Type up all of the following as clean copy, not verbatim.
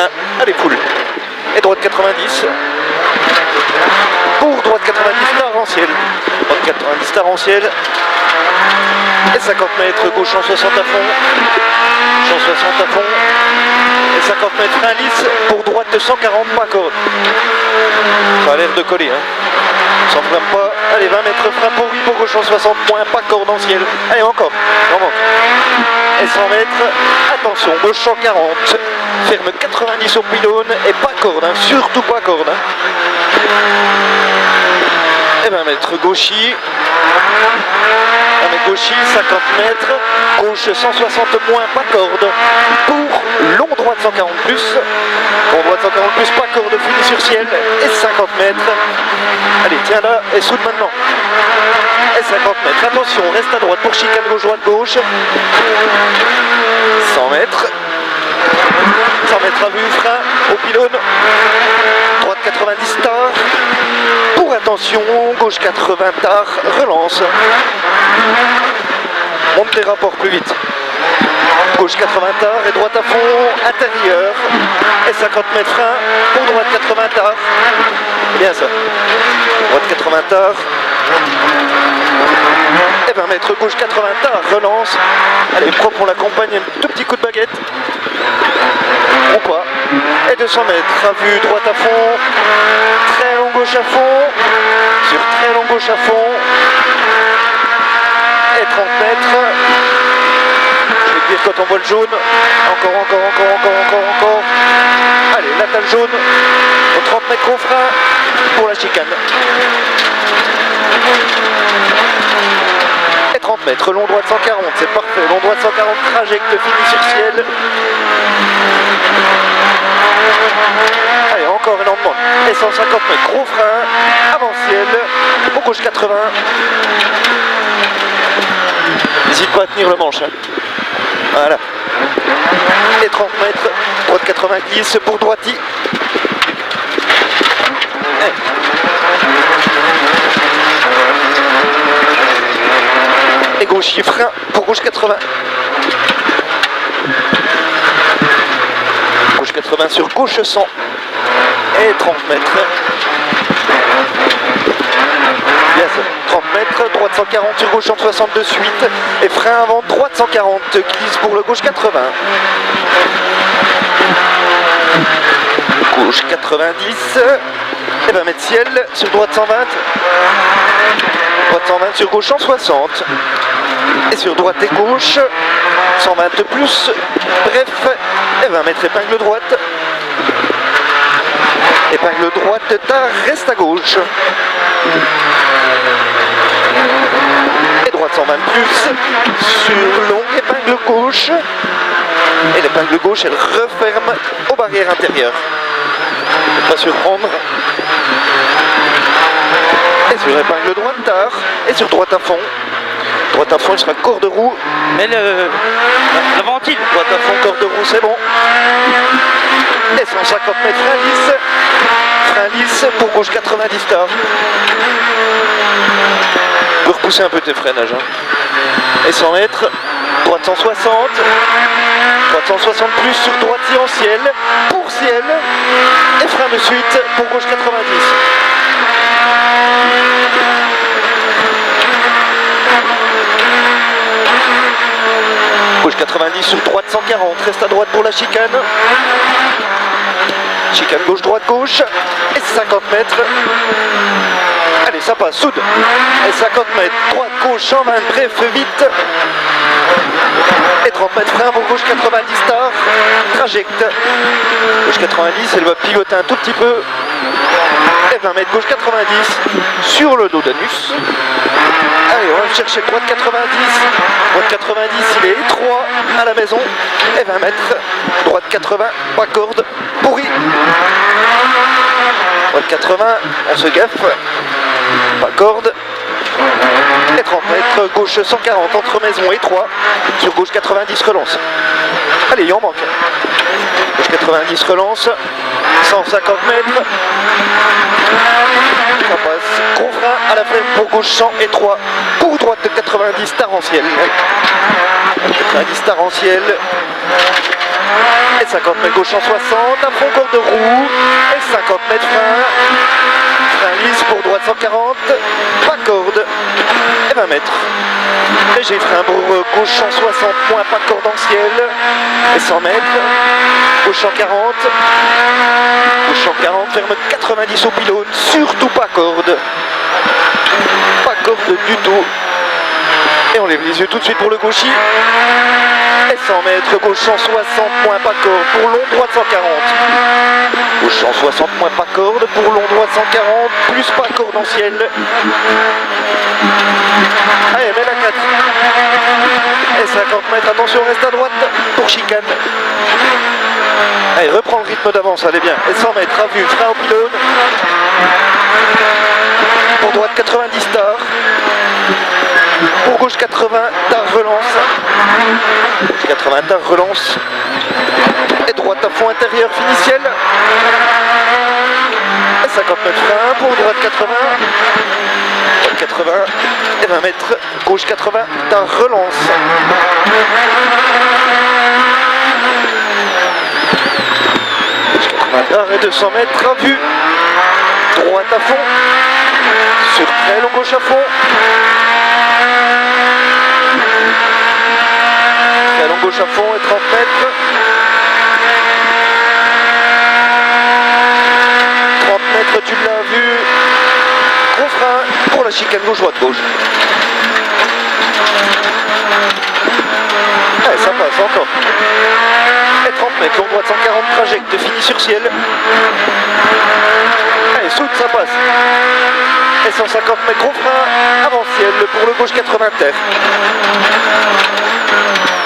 frein, allez full. Et droite 90. Pour droite 90 Tarentiel. Droite 90 Tarentiel. Et 50 mètres, gauche 160 à fond. 160 à fond. Et 50 mètres frein lisse. Pour droite 140, pas corde. Ça a l'air de coller, hein. Sans frein pas. Allez, 20 mètres frein pour oui, pour gauche 160, moins, pas corde en ciel. Allez, encore. On monte. Et 100 mètres, attention, gauche 140. Ferme 90 au pylône et pas corde, hein. Surtout pas corde. Hein. Et 20 mètres gauchis. 20 mètres gauchis, 50 mètres. Gauche 160 moins, pas corde. Pour long droite 140 plus. Long droite 140 plus, pas corde, fini sur ciel. Et 50 mètres. Allez, tiens là et soude maintenant. Et 50 mètres. Attention, reste à droite pour chicane gauche, droite, gauche. 100 mètres. 100 mètres à vue, frein au pylône. Droite 90 tard. Pour attention, gauche 80 tard, relance. Monte les rapports plus vite. Gauche 80 tard et droite à fond, intérieur. Et 50 mètres frein pour droite 80 tard. Bien ça. Droite 80 tard. Et 20 mètres gauche 80 tard, relance. Allez, propre, on l'accompagne, un tout petit coup de baguette. Ou pas. Et 200 mètres, à vue, droite à fond. Très long gauche à fond. Sur très long gauche à fond. Et 30 mètres. Je vais te dire quand on voit le jaune. Encore. Allez, là t'as le jaune. Au 30 mètres au frein pour la chicane. Et 30 mètres, long droite 140, c'est parfait. Long droite 140, trajecte fini sur ciel. Allez, encore énormément. Et 150 mètres, gros frein, avant ciel, pour gauche 80. N'hésite pas à tenir le manche. Hein. Voilà. Et 30 mètres, droite 90 pour droiti. Et gauche frein pour gauche 80. Gauche 80 sur gauche 100. Et 30 mètres. Bien ça. 30 mètres, droite 140 sur gauche 160 de suite. Et frein avant, droite 140. Glisse pour le gauche 80. Gauche 90. Et 20 mètres ciel sur droite 120. Droite 120 sur gauche 160. Et sur droite et gauche 120 plus. Bref, et 20 mètres épingle droite. Épingle droite, tard, reste à gauche. Et droite 120 plus. Sur long, épingle gauche. Et l'épingle gauche, elle referme aux barrières intérieures. Pas surprendre. Et sur épingle droite tard. Et sur droite à fond. Droite à fond, il sera corde roue. Mais la ventile. Droite à fond, corde roue, c'est bon. Et 150 mètres, frein lisse. Frein lisse pour gauche 90 tard. Tu peux repousser un peu tes freinages. Hein. Et 100 mètres. Droite 160. Droite 160 plus sur droite en ciel. Pour ciel. Et frein de suite pour gauche 90. Gauche 90 sur droite 140, reste à droite pour la chicane. Chicane gauche, droite, gauche. Et 50 mètres. Allez, ça passe, soude. Et 50 mètres, droite, gauche, 120, bref, vite. Et 30 mètres, frein pour gauche 90 tard. Trajecte. Gauche 90, elle va pivoter un tout petit peu. Et 20 mètres, gauche 90 sur le dos d'anus. Allez, on va chercher droite 90. Droite 90, il est étroit à la maison. Et 20 mètres. Droite 80, pas corde. Pourri. Droite 80, on se gaffe. Pas corde. Et 30 mètres, gauche 140 entre maison et 3. Sur gauche 90, relance. Allez, il en manque. Gauche 90, relance. 150 mètres. Ça passe. Gros frein à la ferme pour gauche 100 et 3. Pour droite de 90 Tarentiel. 90 Tarentiel. et 50 mètres gauche 160, à fond corde de roue, et 50 mètres frein, frein lisse pour droite 140, pas corde, et 20 mètres. Léger frein pour gauche 160, moins pas corde en ciel, et 100 mètres, gauche 140, gauche 140, ferme 90 au pylône, surtout pas corde. Pas corde du tout. Et on lève les yeux tout de suite pour le gauchis. Et 100 mètres, gauche 160, moins pas corde, pour long droite 140. Gauche 160, moins pas corde, pour long droite 140, plus pas corde en ciel. Allez, mets la 4. Et 50 mètres, attention, reste à droite pour chicane. Allez, reprends le rythme d'avance, allez bien. Et 100 mètres, à vue, frein au pylône. Pour droite 90 tard. Pour gauche 80 tard, relance. Gauche 80 tard, relance. Et droite à fond intérieur, finiciel. Et 50 mètres frein. Pour droite 80. Droite 80. Et 20 mètres. Gauche 80 tard, relance. Gauche 80 tard et 200 mètres à vue. Droite à fond. Sur très long gauche à fond. Très long gauche à fond et 30 mètres. 30 mètres, tu l'as vu. Gros frein pour la chicane gauche, droite, gauche. Allez, ça passe encore. Et 30 mètres, long droite 140, trajecte, fini sur ciel. Allez, soude, ça passe. Et 150 mètres, gros frein, avant ciel pour le gauche 80 terre.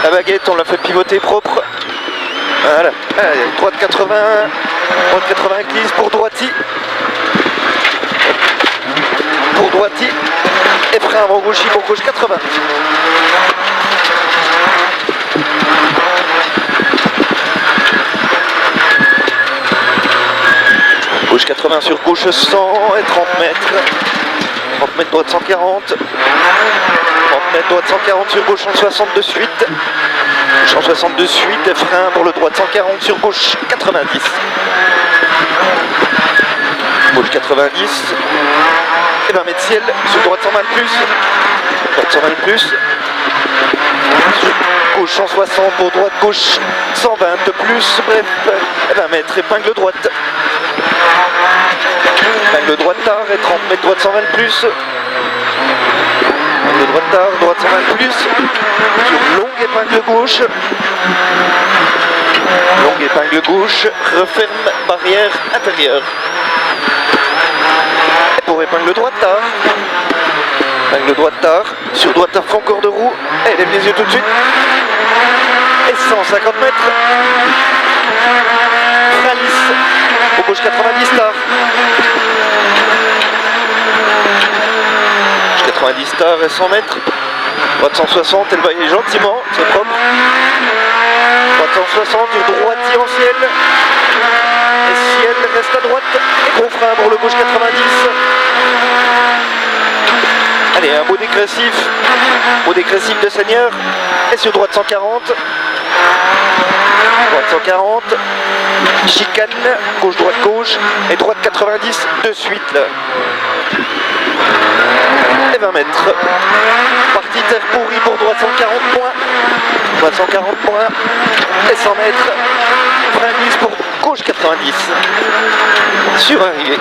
La baguette, on l'a fait pivoter propre. Voilà. Allez, droite 80, droite 80 glisse pour droiti. Pour droiti. Et frein avant gauchis pour gauche 80. Gauche 80 sur gauche 100 et 30 mètres. 30 mètres droite 140. 30 mètres droite 140 sur gauche 160 de suite. Gauche 160 de suite et frein pour le droite 140 sur gauche 90. Gauche 90. Et 20 mètres ciel sur droite 120 de plus. Droite 120 de plus. Sur gauche 160 pour droite, gauche 120 de plus. Bref, et 20 mètres, épingle droite. Épingle droite tard et 30 mètres droite 120 de plus. Épingle droite tard, droite 120 de plus. Sur longue épingle gauche. Longue épingle gauche, referme barrière intérieure. Et pour épingle droite tard. Épingle droite tard, sur droite à fond corde de roue. Et lève les yeux tout de suite. Et 150 mètres. Frein lisse. Au gauche 90 tard. 90 tard et 100 mètres. Droite 160, elle va y aller gentiment, c'est propre. Droite 160, du droitier en ciel. Et ciel reste à droite. Et gros frein pour le gauche 90. Allez, un beau dégressif. Beau dégressif de Seigneur. Et sur droite 140. Droite 140. Chicane. Gauche, droite, gauche. Et droite 90 de suite là. Et 20 mètres. Partie terre pourrie pour droite 140 points. Droite 140 points. Et 100 mètres. Frein glisse pour gauche 90. Sur arrivée.